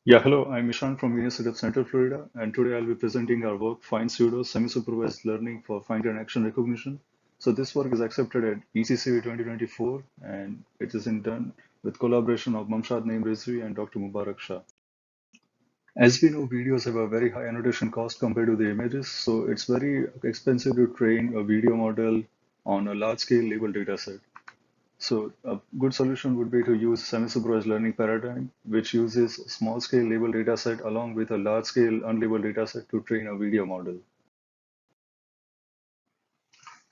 Yeah, hello, I'm Ishan from University of Central Florida, and today I'll be presenting our work, FinePseudo, Semi-Supervised Learning for Fine-Grained Action Recognition. So this work is accepted at ECCV 2024, and it is in done with collaboration of Mamshad Naeem Rizvi and Dr. Mubarak Shah. As we know, videos have a very high annotation cost compared to the images, so it's very expensive to train a video model on a large-scale label dataset. So a good solution would be to use semi-supervised learning paradigm, which uses small-scale labeled dataset along with a large-scale unlabeled dataset to train a video model.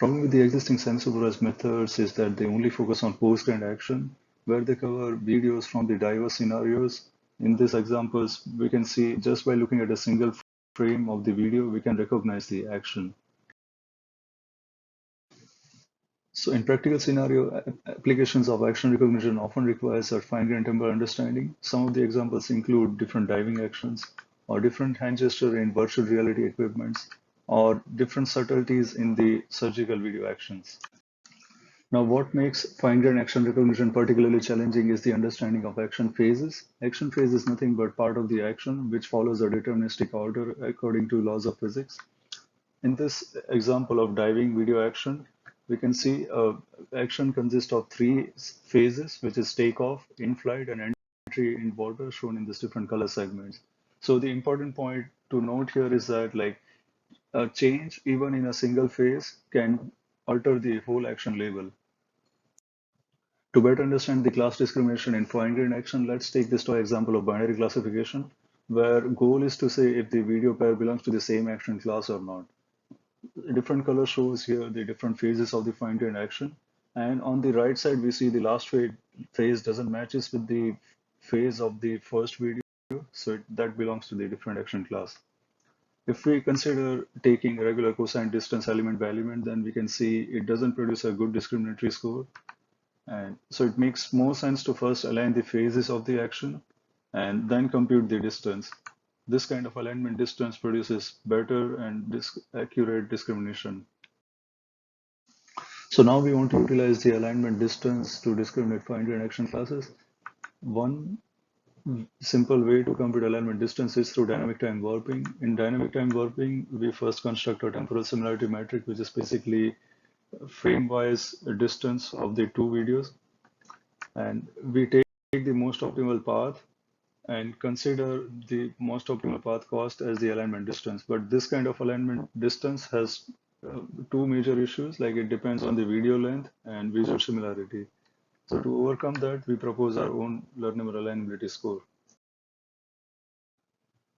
Problem with the existing semi-supervised methods is that they only focus on post-grained action, where they cover videos from the diverse scenarios. In these examples, we can see just by looking at a single frame of the video, we can recognize the action. So in practical scenario, applications of action recognition often requires a fine-grained temporal understanding. Some of the examples include different diving actions, or different hand gesture in virtual reality equipments, or different subtleties in the surgical video actions. Now, what makes fine-grained action recognition particularly challenging is the understanding of action phases. Action phase is nothing but part of the action which follows a deterministic order according to laws of physics. In this example of diving video action, we can see action consists of three phases, which is takeoff, in-flight, and entry in water, shown in these different color segments. So the important point to note here is that like a change even in a single phase can alter the whole action label. To better understand the class discrimination in fine-grained action, let's take this to an example of binary classification, where goal is to say if the video pair belongs to the same action class or not. Different color shows here the different phases of the fine-grained action. And on the right side, we see the last phase doesn't matches with the phase of the first video, so that belongs to the different action class. If we consider taking regular cosine distance element by element, then we can see it doesn't produce a good discriminatory score. And so it makes more sense to first align the phases of the action and then compute the distance. This kind of alignment distance produces better and accurate discrimination. So now we want to utilize the alignment distance to discriminate fine-grained action classes. One simple way to compute alignment distance is through dynamic time warping. In dynamic time warping, we first construct a temporal similarity metric, which is basically frame-wise distance of the two videos. And we take the most optimal path and consider the most optimal path cost as the alignment distance. But this kind of alignment distance has two major issues, like it depends on the video length and visual similarity. So to overcome that, we propose our own learnable alignability score.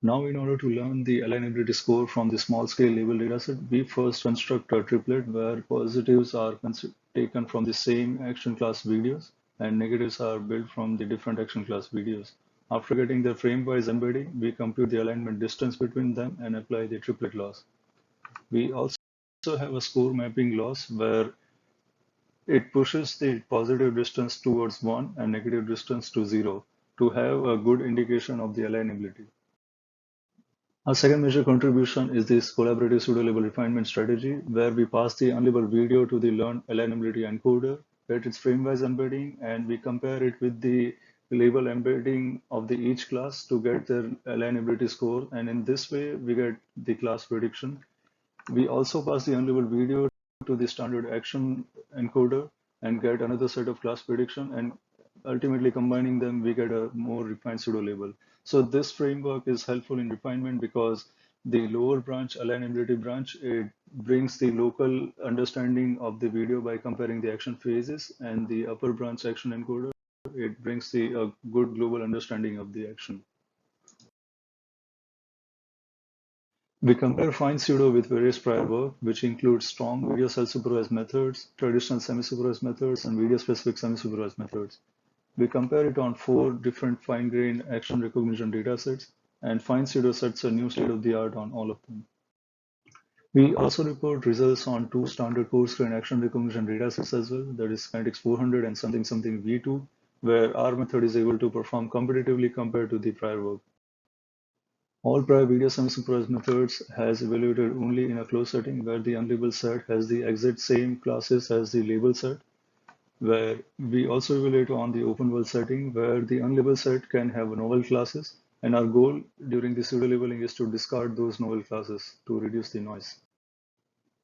Now, in order to learn the alignability score from the small scale label dataset, we first construct a triplet where positives are taken from the same action class videos and negatives are built from the different action class videos. After getting the frame-wise embedding, we compute the alignment distance between them and apply the triplet loss. We also have a score mapping loss where it pushes the positive distance towards 1 and negative distance to 0 to have a good indication of the alignability. Our second major contribution is this collaborative pseudo-label refinement strategy, where we pass the unlabeled video to the learned alignability encoder, get its frame-wise embedding, and we compare it with the label embedding of the each class to get their alignability score. And in this way, we get the class prediction. We also pass the unlabeled video to the standard action encoder and get another set of class prediction, and ultimately combining them, we get a more refined pseudo label. So this framework is helpful in refinement because the lower branch, alignability branch, it brings the local understanding of the video by comparing the action phases, and the upper branch action encoder, it brings the good global understanding of the action. We compare FinePseudo with various prior work, which includes strong video self-supervised methods, traditional semi-supervised methods, and video-specific semi-supervised methods. We compare it on 4 different fine-grained action recognition datasets, and FinePseudo sets a new state-of-the-art on all of them. We also report results on 2 standard coarse-grained action recognition datasets as well, that is Kinetics 400 and something something V2, where our method is able to perform competitively compared to the prior work. All prior video semi-supervised methods has evaluated only in a closed setting where the unlabeled set has the exact same classes as the labeled set, where we also evaluate on the open world setting where the unlabeled set can have novel classes And our goal during the pseudo labeling is to discard those novel classes to reduce the noise.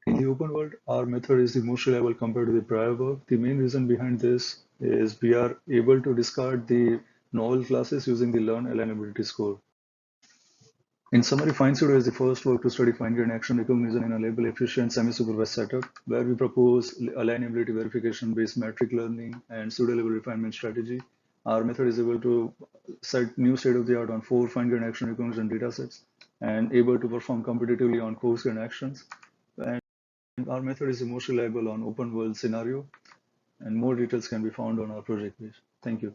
In the open world, our method is the most reliable compared to the prior work. The main reason behind this is we are able to discard the novel classes using the learn alignability score. In summary, FinePseudo is the first work to study fine-grained action recognition in a label-efficient semi-supervised setup, where we propose alignability verification based metric learning and pseudo-label refinement strategy. Our method is able to set new state-of-the-art on 4 fine-grained action recognition datasets and able to perform competitively on coarse-grained actions. And our method is the most reliable on open-world scenario, and more details can be found on our project page. Thank you.